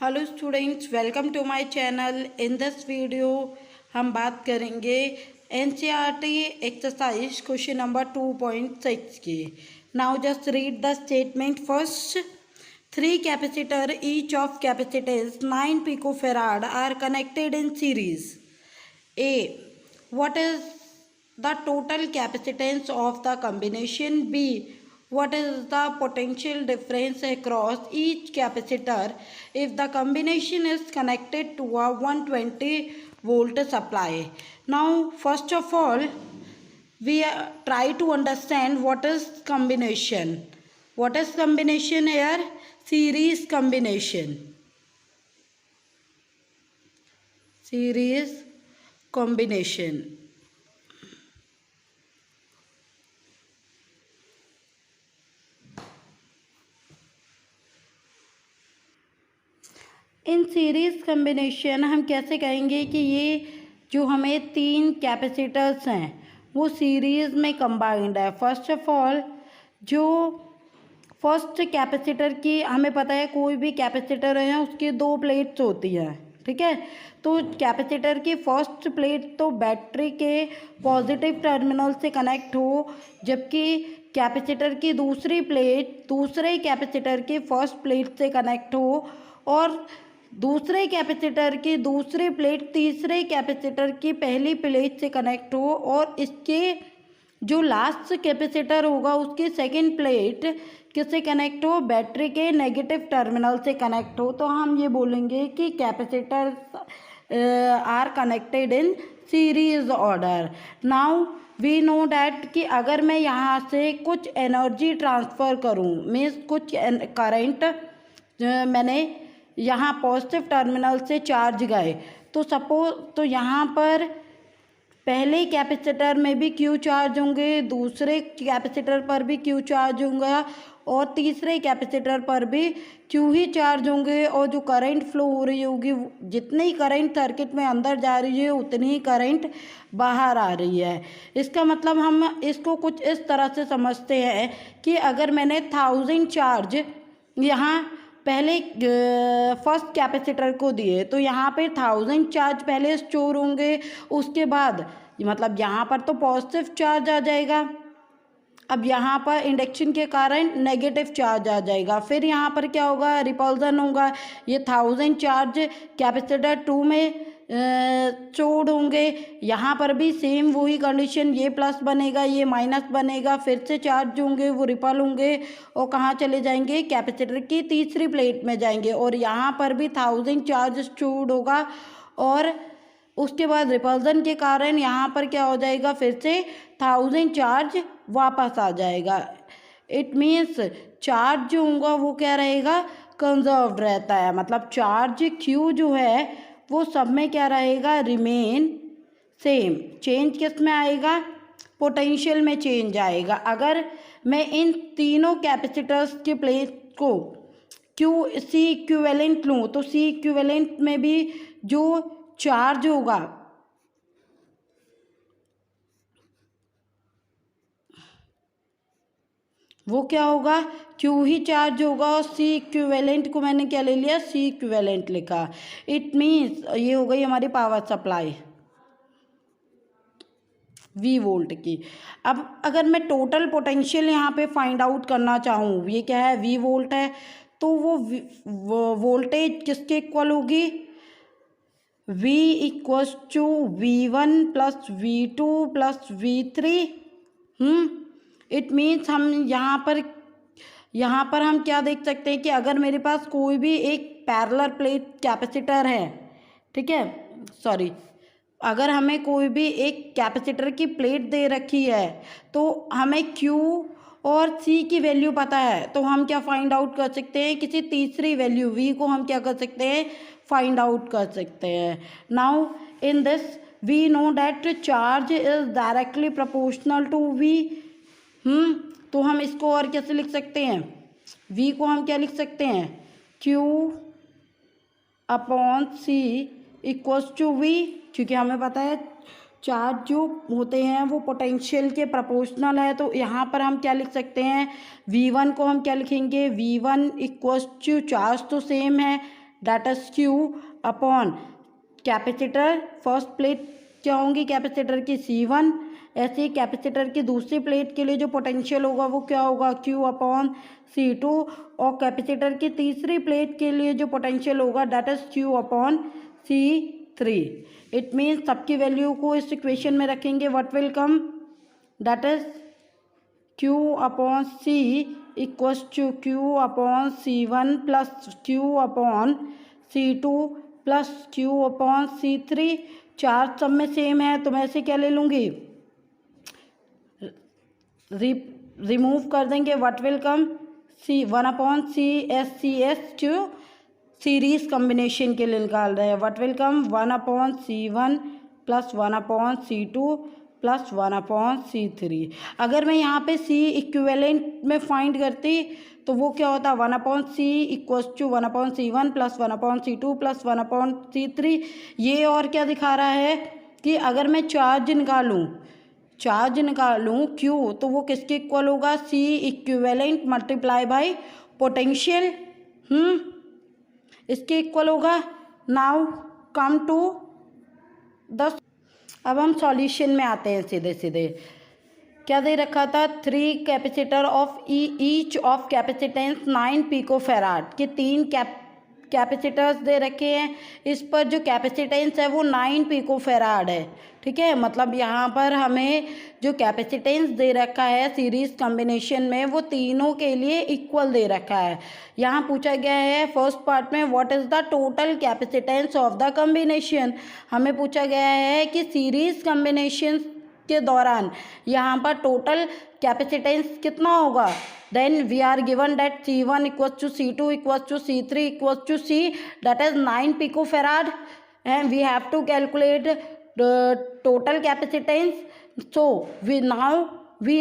Hello students, welcome to my channel. In this video हम बात करेंगे एनसीईआरटी एक्सरसाइज क्वेश्चन नंबर 2.6 की। Now just read the statement first. 3 capacitor each of capacitance 9 picofarad are connected in series. A. What is the total capacitance of the combination? B. What is the potential difference across each capacitor if the combination is connected to a 120 volt supply? Now, first of all, we try to understand what is combination. What is combination here? Series combination. Series combination. In series combination हम कैसे कहेंगे कि ये जो हमें 3 capacitors हैं वो series में कंबाइंड है। फर्स्ट ऑफ ऑल, जो फर्स्ट कैपेसिटर की हमें पता है कोई भी कैपेसिटर है उसकी 2 प्लेट्स होती हैं, ठीक है। तो कैपेसिटर की फर्स्ट प्लेट तो बैटरी के पॉजिटिव टर्मिनल से कनेक्ट हो, जबकि कैपेसिटर की दूसरी प्लेट दूसरे कैपेसिटर की फर्स्ट प्लेट से कनेक्ट हो, और दूसरे कैपेसिटर की दूसरी प्लेट तीसरे कैपेसिटर की पहली प्लेट से कनेक्ट हो, और इसके जो लास्ट कैपेसिटर होगा उसकी सेकंड प्लेट किससे कनेक्ट हो? बैटरी के नेगेटिव टर्मिनल से कनेक्ट हो। तो हम ये बोलेंगे कि capacitor are connected in series order. Now we know that कि अगर मैं यहाँ से कुछ एनर्जी ट्रांसफ़र करूँ, मीन्स कुछ करंट मैंने यहाँ पॉजिटिव टर्मिनल से चार्ज गए, तो सपोज तो यहाँ पर पहले कैपेसिटर में भी क्यू चार्ज होंगे, दूसरे कैपेसिटर पर भी क्यू चार्ज होगा, और तीसरे कैपेसिटर पर भी क्यू ही चार्ज होंगे, और जो करंट फ्लो हो रही होगी, जितनी करंट सर्किट में अंदर जा रही है उतनी ही करंट बाहर आ रही है। इसका मतलब हम इसको कुछ इस तरह से समझते हैं कि अगर मैंने 1000 चार्ज यहाँ पहले फर्स्ट कैपेसिटर को दिए, तो यहाँ पे 1000 चार्ज पहले स्टोर होंगे, उसके बाद मतलब यहाँ पर तो पॉजिटिव चार्ज आ जाएगा, अब यहाँ पर इंडक्शन के कारण नेगेटिव चार्ज आ जाएगा, फिर यहाँ पर क्या होगा? रिपल्सन होगा। ये 1000 चार्ज कैपेसिटर 2 में स्टोर्ड होंगे, यहाँ पर भी सेम वही कंडीशन, ये प्लस बनेगा ये माइनस बनेगा, फिर से चार्ज होंगे वो रिपल होंगे और कहाँ चले जाएंगे? कैपेसिटर की तीसरी प्लेट में जाएंगे, और यहाँ पर भी 1000 चार्ज स्टोर्ड होगा, और उसके बाद रिपल्सन के कारण यहाँ पर क्या हो जाएगा? फिर से 1000 चार्ज वापस आ जाएगा। इट मीन्स चार्ज जो होगा वो क्या रहेगा? कंजर्व्ड रहता है। मतलब चार्ज क्यू जो है वो सब में क्या रहेगा? Remain same. चेंज किस में आएगा? पोटेंशियल में चेंज आएगा। अगर मैं इन तीनों कैपेसिटर्स के प्लेट को क्यू सी इक्विवेलेंट लूँ, तो सी इक्विवेलेंट में भी जो चार्ज होगा वो क्या होगा? क्यू ही चार्ज होगा, और सी इक्विवेलेंट को मैंने क्या ले लिया? सी इक्विवेलेंट लिखा। इट मीन्स ये हो गई हमारी पावर सप्लाई वी वोल्ट की। अब अगर मैं टोटल पोटेंशियल यहाँ पे फाइंड आउट करना चाहूँ, ये क्या है? वी वोल्ट है, तो वो वोल्टेज किसके इक्वल होगी? V equals to V1 plus V2 plus V3। It means हम यहाँ पर हम क्या देख सकते हैं कि अगर मेरे पास कोई भी एक पैरेलल प्लेट कैपेसिटर है, ठीक है, सॉरी, अगर हमें कोई भी एक कैपेसिटर की प्लेट दे रखी है, तो हमें Q और C की वैल्यू पता है, तो हम क्या फाइंड आउट कर सकते हैं? किसी तीसरी वैल्यू V को हम क्या कर सकते हैं? फाइंड आउट कर सकते हैं। Now in this we know that charge is directly proportional to V। तो हम इसको और कैसे लिख सकते हैं? V को हम क्या लिख सकते हैं? Q upon C equals to V, क्योंकि हमें पता है चार्ज जो होते हैं वो पोटेंशियल के प्रोपोर्शनल है। तो यहाँ पर हम क्या लिख सकते हैं? V1 को हम क्या लिखेंगे? V1 इक्वल्स टू, चार्ज तो सेम है, that is Q upon capacitor first plate क्या होंगी कैपेसिटर की C1, ऐसे ही कैपेसिटर की दूसरी प्लेट के लिए जो पोटेंशियल होगा वो क्या होगा Q अपॉन C2, और कैपेसिटर की तीसरी प्लेट के लिए जो पोटेंशियल होगा that is Q upon C3। It means सबकी वैल्यू को इस इक्वेशन में रखेंगे, what will come that is Q upon C equals to Q upon C1 plus Q upon C2 plus Q upon C3। Charge सब में same है तो मैं इसे क्या ले लूँगी, रिमूव कर देंगे, what will come C1 upon CS जो सीरीज कॉम्बिनेशन के लिए निकाल रहे हैं, what will come 1 upon C1 plus 1 upon C2 plus 1 upon C3। अगर मैं यहाँ पे C इक्विवेलेंट में फाइंड करती तो वो क्या होता 1 upon C equals to 1 upon C1 plus 1 upon C2 plus 1 upon C3। ये और क्या दिखा रहा है कि अगर मैं चार्ज निकालूँ Q तो वो किसके इक्वल होगा, C equivalent multiply by potential, इसके इक्वल होगा। नाउ कम टू द, अब हम सॉल्यूशन में आते हैं सीधे सीधे। क्या दे रखा था, 3 capacitor of each of capacitance 9 picofarad के 3 कैपेसिटर्स दे रखे हैं। इस पर जो कैपेसिटेंस है वो 9 पिकोफैराड है, ठीक है। मतलब यहाँ पर हमें जो कैपेसिटेंस दे रखा है सीरीज कॉम्बिनेशन में वो तीनों के लिए इक्वल दे रखा है। यहाँ पूछा गया है फर्स्ट पार्ट में what is the total capacitance of the combination. हमें पूछा गया है कि सीरीज कॉम्बिनेशन के दौरान यहाँ पर टोटल कैपेसिटेंस कितना होगा। Then we are given that C1 equals to C2 equals to C3 equals to C, that is 9 picofarad, and we have to calculate the total capacitance. So we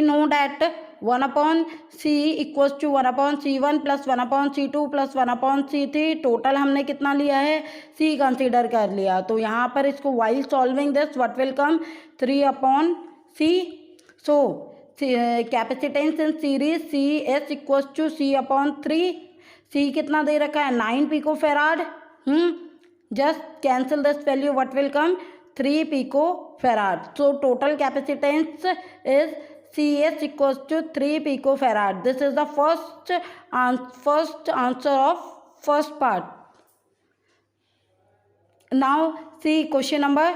know that 1 upon C equals to 1 upon C1 plus 1 upon C2 plus 1 upon C3। Total हमने कितना लिया है, C consider कर लिया। तो यहाँ पर इसको while solving this what will come 3 upon C। So capacitance in series CS equals to C upon 3। C कितना दे रखा है 9 picofarad, just cancel this value, what will come 3 picofarad. So total capacitance is CS equals to 3 picofarad. This is the first answer of first part. Now see question number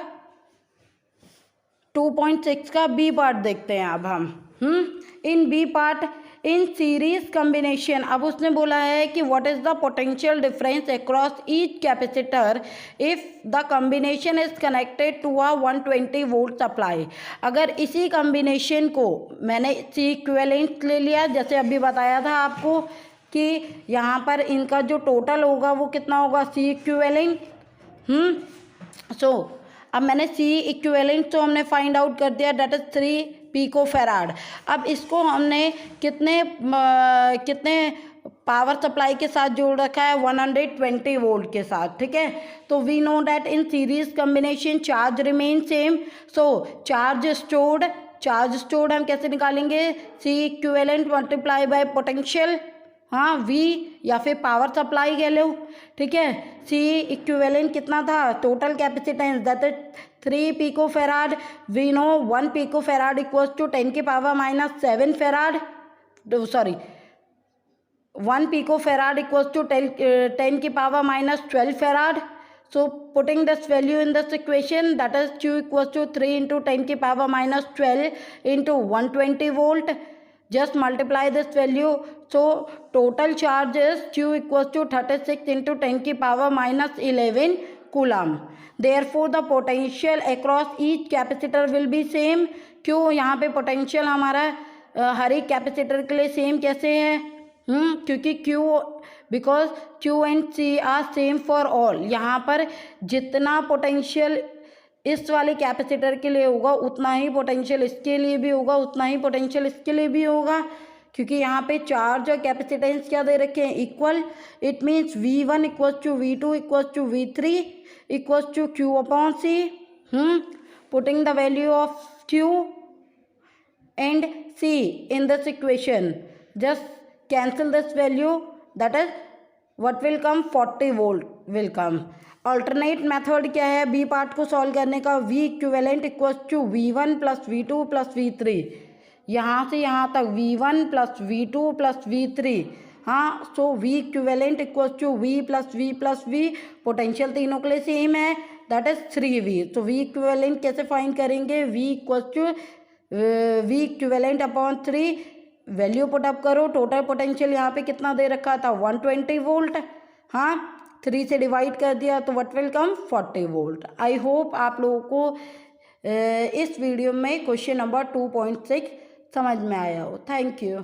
2.6 का B part देखते हैं अब हम। In B part in series combination, अब उसने बोला है कि what is the potential difference across each capacitor if the combination is connected to a 120 volt supply. अगर इसी कॉम्बिनेशन को मैंने C इक्विवेलेंट ले लिया, जैसे अभी बताया था आपको कि यहाँ पर इनका जो टोटल होगा वो कितना होगा C इक्विवेलेंट। सो अब मैंने C इक्विवेलेंट तो हमने फाइंड आउट कर दिया, दैट इज 3 पिकोफैराड। अब इसको हमने कितने पावर सप्लाई के साथ जोड़ रखा है, 120 वोल्ट के साथ, ठीक है। तो we know that in series combination charge remain same. So charge stored हम कैसे निकालेंगे, C equivalent multiply by potential, हाँ V या फिर पावर सप्लाई कह लो, ठीक है। C इक्विवेलेंट कितना था, total capacitance that is 3 picofarad. We know 1 picofarad equals to 10 की power minus 7 farad, sorry 1 picofarad equals to 10 की power minus 12 farad. So putting this value in this equation, that is Q equals to 3 into 10 की power minus 12 into 120 volt. Just multiply this value. So total charge is Q equals to 36 into 10 की power minus 11 coulomb. Therefore the potential across each capacitor will be same. क्यों यहाँ पे potential हमारा हर एक capacitor के लिए same कैसे है, क्योंकि because Q and C are same for all. यहाँ पर जितना पोटेंशियल इस वाले कैपेसिटर के लिए होगा उतना ही पोटेंशियल इसके लिए भी होगा, उतना ही पोटेंशियल इसके लिए भी होगा, क्योंकि यहाँ पे चार्ज और कैपेसिटेंस क्या दे रखे हैं, equal. It means V1 equals to V2 equals to V3 equals to Q upon C। Putting the value of Q and C in this equation, just cancel this value, that is what will come 40 volt will come. Alternate method क्या है B part को solve करने का, V equivalent equals to V1 plus V2 plus V3, यहाँ से यहाँ तक V1 plus V2 plus V3। हाँ, so V equivalent equals to V plus V, potential तीनों के लिए सेम है, दैट इज 3V। तो V इक्विवेलेंट कैसे फाइंड करेंगे, V equals to V equivalent upon 3, value put up करो, टोटल पोटेंशियल यहाँ पे कितना दे रखा था 120 वोल्ट। हाँ, 3 से डिवाइड कर दिया तो what will come 40 volt. I hope आप लोगों को इस वीडियो में क्वेश्चन नंबर 2.6 समझ में आया हो। Thank you.